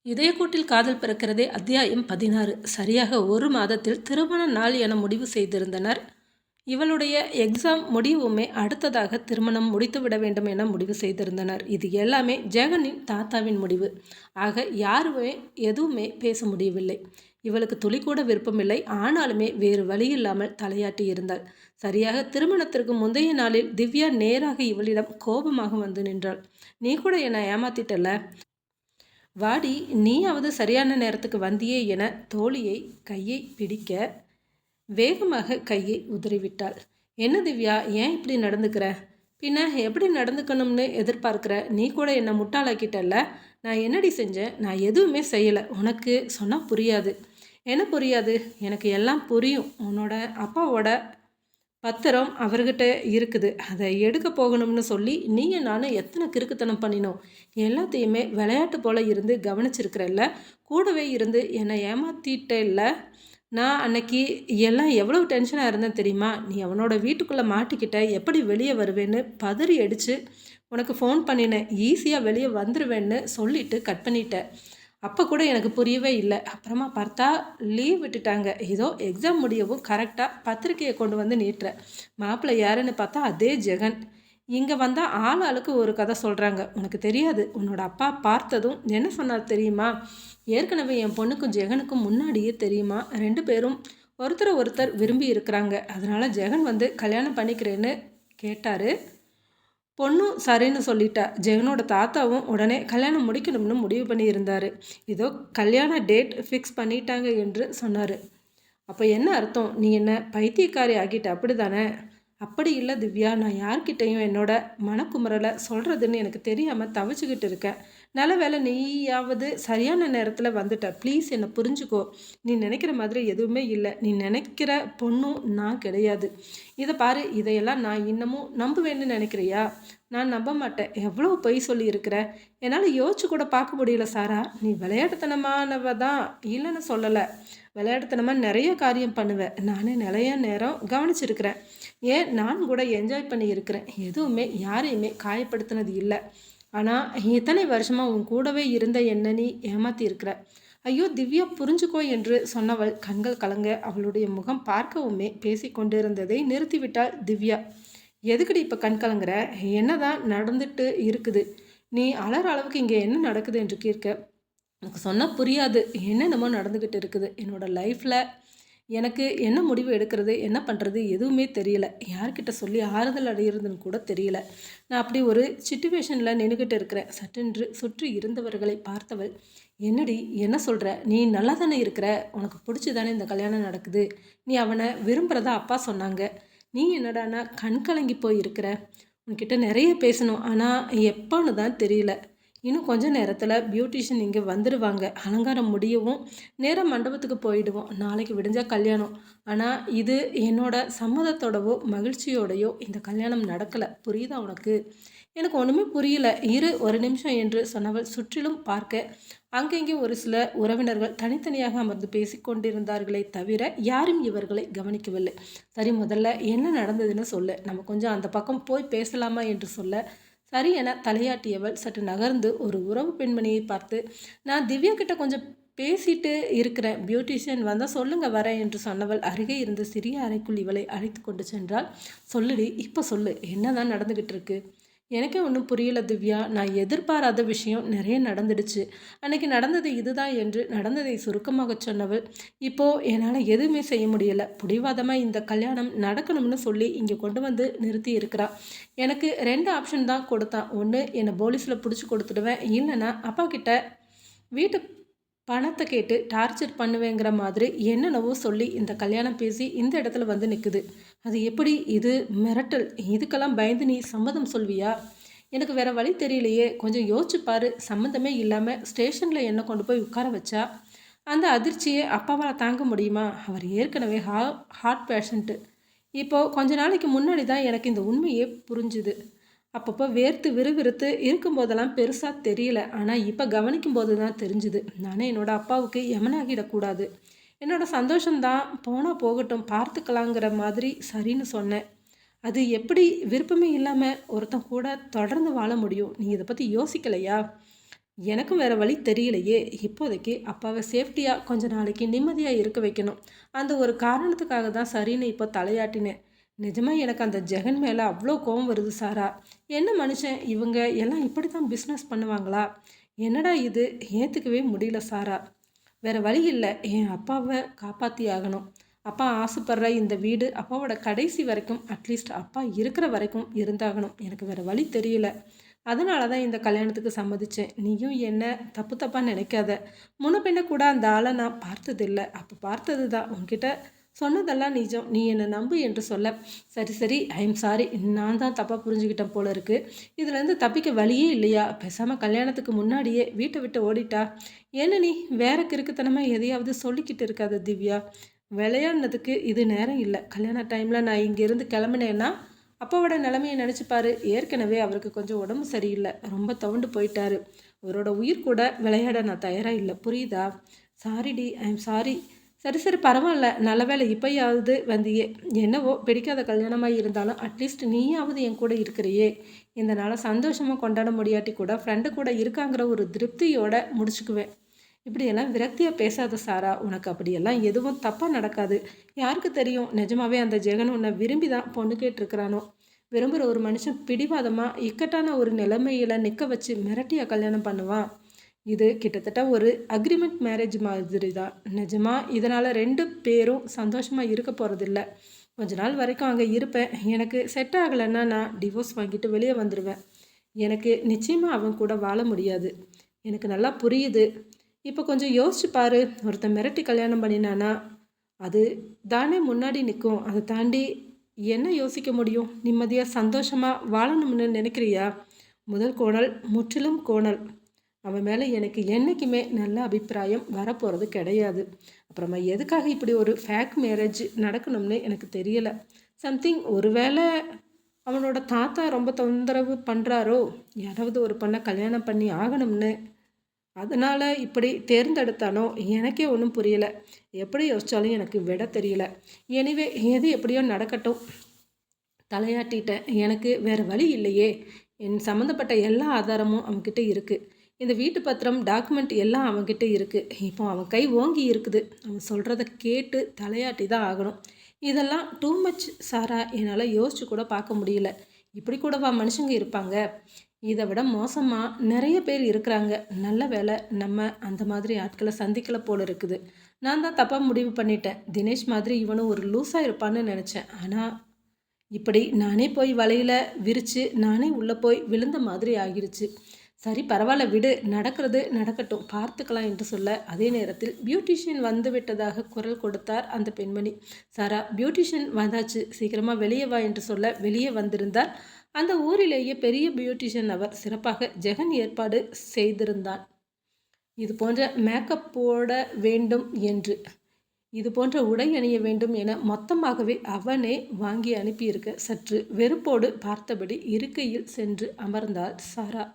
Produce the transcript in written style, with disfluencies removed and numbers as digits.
இதயக்கூட்டில் காதல் பிறக்கிறதே அத்தியாயம் 16. சரியாக 1 மாதத்தில் திருமண நாள் என முடிவு செய்திருந்தனர். இவளுடைய எக்ஸாம் முடிவுமே அடுத்ததாக திருமணம் முடித்துவிட வேண்டும் என முடிவு செய்திருந்தனர். இது எல்லாமே ஜெகனின் தாத்தாவின் முடிவு. ஆக யாருமே எதுவுமே பேச முடியவில்லை. இவளுக்கு துளி கூட விருப்பமில்லை. ஆனாலுமே வேறு வழியில்லாமல் தலையாட்டி இருந்தாள். சரியாக திருமணத்திற்கு முந்தைய நாளில் திவ்யா நேராக இவளிடம் கோபமாக வந்து நின்றாள். நீ கூட என்னை ஏமாத்திட்டல, வாடி நீயாவது சரியான நேரத்துக்கு வந்தியே என தோழியை கையை பிடிக்க வேகமாக கையை உதறிவிட்டாள். என்ன திவ்யா, ஏன் இப்படி நடந்துக்கிற? பின்ன எப்படி நடந்துக்கணும்னு எதிர்பார்க்குற? நீ கூட என்னை முட்டாளாக்கிட்டல்ல. நான் என்னடி செஞ்சேன்? நான் எதுவுமே செய்யலை. உனக்கு சொன்னால் புரியாது. என்ன புரியாது? எனக்கு எல்லாம் புரியும். உன்னோட அப்பாவோட பத்திரம் அவர்கிட்ட இருக்குது. அதை எடுக்க போகணும்னு சொல்லி நீயும் நானும் எத்தனை கிறுக்குத்தனம் பண்ணினோம். எல்லாத்தையுமே விளையாட்டு போல் இருந்து கவனிச்சிருக்கிறல்ல. கூடவே இருந்து என்னை ஏமாத்திட்டேல்ல. நான் அன்னைக்கு எல்லாம் எவ்வளோ டென்ஷனாக இருந்தேன் தெரியுமா? நீ அவனோட வீட்டுக்குள்ளே மாட்டிக்கிட்ட, எப்படி வெளியே வருவேன்னு பதறி அடித்து உனக்கு ஃபோன் பண்ணினேன். ஈஸியாக வெளியே வந்துடுவேன்னு சொல்லிவிட்டு கட் பண்ணிட்டேன். அப்போ கூட எனக்கு புரியவே இல்லை. அப்புறமா பார்த்தா லீவ் விட்டுட்டாங்க. ஏதோ எக்ஸாம் முடியவும் கரெக்டாக பத்திரிக்கையை கொண்டு வந்து நீட்டுறேன். மாப்பிள்ளை யாருன்னு பார்த்தா அதே ஜெகன். இங்கே வந்தால் ஆளுக்கு ஒரு கதை சொல்கிறாங்க. உனக்கு தெரியாது. உன்னோட அப்பா பார்த்ததும் என்ன சொன்னார் தெரியுமா? ஏற்கனவே என் பொண்ணுக்கும் ஜெகனுக்கும் முன்னாடியே தெரியுமா, 2 பேரும் ஒருத்தர் விரும்பி இருக்கிறாங்க. அதனால் ஜெகன் வந்து கல்யாணம் பண்ணிக்கிறேன்னு கேட்டார். பொண்ணும் சரின்னு சொல்லிட்டா. ஜெகனோட தாத்தாவும் உடனே கல்யாணம் முடிக்கணும்னு முடிவு பண்ணியிருந்தார். இதோ கல்யாண டேட் ஃபிக்ஸ் பண்ணிட்டாங்க என்று சொன்னார். அப்போ என்ன அர்த்தம்? நீ என்ன பைத்தியக்காரி ஆகிட்ட, அப்படி தானே? அப்படி இல்லை திவ்யா, நான் யார்கிட்டையும் என்னோட மனக்குமுறலை சொல்கிறதுன்னு எனக்கு தெரியாமல் தவிச்சுக்கிட்டு இருக்கேன். நல்ல வேலை நீயாவது சரியான நேரத்தில் வந்துட்ட. ப்ளீஸ் என்னை புரிஞ்சுக்கோ. நீ நினைக்கிற மாதிரி எதுவுமே இல்லை. நீ நினைக்கிற பொண்ணும் நான் கிடையாது. இதை பாரு, இதையெல்லாம் நான் இன்னமும் நம்புவேன்னு நினைக்கிறியா? நான் நம்ப மாட்டேன். எவ்வளோ பொய் சொல்லியிருக்கிற. என்னால் யோசிச்சு கூட பார்க்க முடியல சாரா. நீ விளையாட்டுத்தனமானவ தான், இல்லைன்னு சொல்லலை. விளையாட்டுத்தனமாக நிறைய காரியம் பண்ணுவேன். நானே நிறைய நேரம் கவனிச்சிருக்கிறேன். ஏன் நான் கூட என்ஜாய் பண்ணி இருக்கிறேன். எதுவுமே யாரையுமே காயப்படுத்தினது இல்லை. ஆனால் இத்தனை வருஷமாக உன் கூடவே இருந்த என்ன நீ ஏமாற்றி இருக்கிற. ஐயோ திவ்யா, புரிஞ்சுக்கோ என்று சொன்னவள் கண்கள் கலங்க அவளுடைய முகம் பார்க்கவுமே பேசி கொண்டிருந்ததை நிறுத்திவிட்டாள் திவ்யா. எதுக்குடி இப்போ கண் கலங்குற? என்னதான் நடந்துட்டு இருக்குது? நீ அலற அளவுக்கு இங்கே என்ன நடக்குது என்று கேட்க, எனக்கு சொன்னால் புரியாது. என்னென்னமோ நடந்துக்கிட்டு இருக்குது என்னோடய லைஃப்பில். எனக்கு என்ன முடிவு எடுக்கிறது, என்ன பண்ணுறது எதுவுமே தெரியல. யார்கிட்ட சொல்லி ஆறுதல் அடைகிறதுன்னு கூட தெரியல. நான் அப்படி ஒரு சிச்சுவேஷனில் நின்றுக்கிட்டு இருக்கிறேன். சட்டென்று சுற்றி இருந்தவர்களை பார்த்தவள், என்னடி என்ன சொல்கிற? நீ நல்லா தானே இருக்கிற? உனக்கு பிடிச்சி தானே இந்த கல்யாணம் நடக்குது? நீ அவனை விரும்புகிறதா அப்பா சொன்னாங்க. நீ என்னடானா கண் கலங்கி போய் இருக்கிற? உன்கிட்ட நிறைய பேசணும், ஆனால் எப்போன்னு தான் தெரியல. இன்னும் கொஞ்சம் நேரத்தில் பியூட்டிஷியன் இங்கே வந்துடுவாங்க. அலங்காரம் முடியவும் நேராக மண்டபத்துக்கு போயிடுவோம். நாளைக்கு விடிஞ்சால் கல்யாணம். ஆனால் இது என்னோட சம்மதத்தோடவோ மகிழ்ச்சியோடையோ இந்த கல்யாணம் நடக்கலை. புரியுதா உனக்கு? எனக்கு ஒன்றுமே புரியல. இரு ஒரு நிமிஷம் என்று சொன்னவள் சுற்றிலும் பார்க்க அங்கெங்கே ஒரு சில உறவினர்கள் தனித்தனியாக அமர்ந்து பேசிக்கொண்டிருந்தார்களே தவிர யாரும் இவர்களை கவனிக்கவில்லை. சரி, முதல்ல என்ன நடந்ததுன்னு சொல்லு. நம்ம கொஞ்சம் அந்த பக்கம் போய் பேசலாமா என்று சொல்ல, சரி என தலையாட்டியவள் சற்று நகர்ந்து ஒரு உறவு பெண்மணியை பார்த்து, நான் திவ்யா கிட்ட கொஞ்சம் பேசிட்டு இருக்கிறேன். பியூட்டிஷியன் வந்தால் சொல்லுங்க வரேன் என்று சொன்னவள் அருகே இருந்த சிறிய அறைக்குள் இவளை அழைத்து கொண்டு சென்றால், சொல்லுடி, இப்போ சொல்லு, என்னதான் நடந்துக்கிட்டு இருக்கு? எனக்கே ஒன்றும் புரியல திவ்யா. நான் எதிர்பாராத விஷயம் நிறைய நடந்துடுச்சு. அன்னைக்கு நடந்தது இதுதான் என்று நடந்ததை சுருக்கமாக சொன்னவள், இப்போது என்னால் எதுவுமே செய்ய முடியலை. பிடிவாதமாக இந்த கல்யாணம் நடக்கணும்னு சொல்லி இங்கே கொண்டு வந்து நிறுத்தி இருக்கிறா. எனக்கு 2 ஆப்ஷன் தான் கொடுத்தான். ஒன்று, என்னை போலீஸில் பிடிச்சி கொடுத்துடுவேன். இல்லைன்னா அப்பா கிட்ட வீட்டு பணத்தை கேட்டு டார்ச்சர் பண்ணுவேங்கிற மாதிரி என்னென்னவோ சொல்லி இந்த கல்யாணம் பேசி இந்த இடத்துல வந்து நிற்குது. அது எப்படி? இது மிரட்டல். இதுக்கெல்லாம் பயந்து நீ சம்மதம் சொல்வியா? எனக்கு வேறு வழி தெரியலையே. கொஞ்சம் யோசிச்சு பாரு. சம்மந்தமே இல்லாமல் ஸ்டேஷனில் என்ன கொண்டு போய் உட்கார வச்சா அந்த அதிர்ச்சியை அப்பாவால் தாங்க முடியுமா? அவர் ஏற்கனவே ஹார்ட் பேஷண்ட்டு. இப்போது கொஞ்ச நாளைக்கு முன்னாடி தான் எனக்கு இந்த உண்மையே புரிஞ்சுது. அப்பப்போ வேர்த்து விறுவிறுத்து இருக்கும்போதெல்லாம் பெருசாக தெரியல. ஆனால் இப்போ கவனிக்கும் போது தான் தெரிஞ்சுது. நானே என்னோடய அப்பாவுக்கு யமனாகிடக்கூடாது. என்னோடய சந்தோஷம்தான் போனால் போகட்டும், பார்த்துக்கலாங்கிற மாதிரி சரின்னு சொன்னேன். அது எப்படி விருப்பமே இல்லாமல் ஒருத்தன் கூட தொடர்ந்து வாழ முடியும்? நீ இதை பற்றி யோசிக்கலையா? எனக்கும் வேறு வழி தெரியலையே. இப்போதைக்கு அப்பாவை சேஃப்டியாக கொஞ்ச நாளைக்கு நிம்மதியாக இருக்க வைக்கணும். அந்த ஒரு காரணத்துக்காக தான் சரின்னு இப்போ தலையாட்டினேன். நிஜமாக எனக்கு அந்த ஜெகன் மேலே அவ்வளோ கோவம் வருது சாரா. என்ன மனுஷன் இவங்க எல்லாம் இப்படி தான் பிஸ்னஸ் பண்ணுவாங்களா? என்னடா இது, ஏற்றுக்கவே முடியல சாரா. வேறு வழி இல்லை, என் அப்பாவை காப்பாற்றி ஆகணும். அப்பா ஆசைப்படுற இந்த வீடு அப்பாவோட கடைசி வரைக்கும், அட்லீஸ்ட் அப்பா இருக்கிற வரைக்கும் இருந்தாகணும். எனக்கு வேறு வழி தெரியல. அதனால தான் இந்த கல்யாணத்துக்கு சம்மதிச்சேன். நீயும் என்ன தப்பு தப்பாக நினைக்காத. முன்ன பின்ன கூட அந்த ஆளை நான் பார்த்ததில்லை. அப்போ பார்த்தது தான். உன்கிட்ட சொன்னதெல்லாம் நிஜம். நீ என்னை நம்பு என்று சொல்ல, சரி சரி, ஐ எம் சாரி, நான் தான் தப்பாக புரிஞ்சுக்கிட்டேன் போல இருக்கு. இதுலேருந்து தப்பிக்க வழியே இல்லையா? பேசாமல் கல்யாணத்துக்கு முன்னாடியே வீட்டை விட்டு ஓடிட்டா? என்ன நீ வேற கிறுக்குத்தனமாக எதையாவது சொல்லிக்கிட்டு இருக்காத திவ்யா. விளையாடுனதுக்கு இது நேரம் இல்லை. கல்யாண டைமில் நான் இங்கேருந்து கிளம்புனேன்னா அப்பாவோட நிலைமையை நினச்சிப்பாரு. ஏற்கனவே அவருக்கு கொஞ்சம் உடம்பு சரியில்லை, ரொம்ப தவுண்டு போயிட்டாரு. அவரோட உயிர் கூட விளையாட நான் தயாராக இல்லை, புரியுதா? சாரிடி, ஐ எம் சாரி. சரி சரி, பரவாயில்ல, நல்ல வேலை இப்போயாவது வந்தியே. என்னவோ பிடிக்காத கல்யாணமாக இருந்தாலும் அட்லீஸ்ட் நீயாவது என் கூட இருக்கிறியே. இந்த நாளை சந்தோஷமாக கொண்டாட முடியாட்டி கூட ஃப்ரெண்டு கூட இருக்காங்கிற ஒரு திருப்தியோடு முடிச்சுக்குவேன். இப்படியெல்லாம் விரக்தியாக பேசாத சாரா. உனக்கு அப்படியெல்லாம் எதுவும் தப்பாக நடக்காது. யாருக்கு தெரியும், நிஜமாவே அந்த ஜெகன் உன்னை விரும்பி தான் பொண்ணு கேட்டிருக்கிறானோ. விரும்புகிற ஒரு மனுஷன் பிடிவாதமாக இக்கட்டான ஒரு நிலைமையில் நிற்க வச்சு மிரட்டியாக கல்யாணம் பண்ணுவான். இது கிட்டத்தட்ட ஒரு அக்ரிமெண்ட் மேரேஜ் மாதிரி தான். நிஜமாக இதனால் 2 பேரும் சந்தோஷமாக இருக்க போகிறதில்ல. கொஞ்ச நாள் வரைக்கும் அங்கே இருப்பேன். எனக்கு செட் ஆகலைன்னா நான் டிவோர்ஸ் வாங்கிட்டு வெளியே வந்துடுவேன். எனக்கு நிச்சயமாக அவன் கூட வாழ முடியாது. எனக்கு நல்லா புரியுது. இப்போ கொஞ்சம் யோசிச்சு பாரு. ஒருத்தன் மிரட்டி கல்யாணம் பண்ணினானா அது தானே முன்னாடி நிற்கும். அதை தாண்டி என்ன யோசிக்க முடியும்? நிம்மதியாக சந்தோஷமாக வாழணும்னு நினைக்கிறியா? முதல் கோணல் முற்றிலும் கோணல். அவன் மேலே எனக்கு என்றைக்குமே நல்ல அபிப்பிராயம் வரப்போகிறது கிடையாது. அப்புறமா எதுக்காக இப்படி ஒரு ஃபேக் மேரேஜ் நடக்கணும்னு எனக்கு தெரியலை. சம்திங் ஒருவேளை அவனோட தாத்தா ரொம்ப தொந்தரவு பண்ணுறாரோ, யாராவது ஒரு பொண்ணை கல்யாணம் பண்ணி ஆகணும்னு அதனால் இப்படி தேர்ந்தெடுத்தானோ எனக்கே ஒன்றும் புரியலை. எப்படி யோசித்தாலும் எனக்கு விட தெரியல. எனிவே எது எப்படியோ நடக்கட்டும். தலையாட்டிட்டேன். எனக்கு வேறு வழி இல்லையே. என் சம்மந்தப்பட்ட எல்லா ஆதாரமும் அவன்கிட்ட இருக்குது. இந்த வீட்டு பத்திரம் டாக்குமெண்ட் எல்லாம் அவன்கிட்ட இருக்குது. இப்போ அவன் கை ஓங்கி இருக்குது. அவன் சொல்கிறத கேட்டு தலையாட்டி தான் ஆகணும். இதெல்லாம் டூ மச் சாரா. என்னால் யோசிச்சு கூட பார்க்க முடியல. இப்படி கூடவா மனுஷங்க இருப்பாங்க? இதை விட மோசமாக நிறைய பேர் இருக்கிறாங்க. நல்ல வேலை நம்ம அந்த மாதிரி ஆட்களை சந்திக்கலை போல இருக்குது. நான் தான் தப்பாக முடிவு பண்ணிட்டேன். தினேஷ் மாதிரி இவனும் ஒரு லூஸாக இருப்பான்னு நினச்சேன். ஆனால் இப்படி நானே போய் வலையில் விரித்து நானே உள்ளே போய் விழுந்த மாதிரி ஆகிருச்சு. சரி பரவாயில்ல விடு, நடக்கிறது நடக்கட்டும், பார்த்துக்கலாம் என்று சொல்ல, அதே நேரத்தில் பியூட்டிஷியன் வந்து விட்டதாக குரல் கொடுத்தார் அந்த பெண்மணி. சாரா, பியூட்டிஷியன் வந்தாச்சு, சீக்கிரமாக வெளியே வா என்று சொல்ல வெளியே வந்திருந்தார். அந்த ஊரிலேயே பெரிய பியூட்டிஷியன் அவர். சிறப்பாக ஜெகன் ஏற்பாடு செய்திருந்தான். இது போன்ற மேக்கப் போட வேண்டும் என்று, இது போன்ற உடை அணிய வேண்டும் என மொத்தமாகவே அவனே வாங்கி அனுப்பியிருக்க சற்று வெறுப்போடு பார்த்தபடி இருக்கையில் சென்று அமர்ந்தாள் சாரா.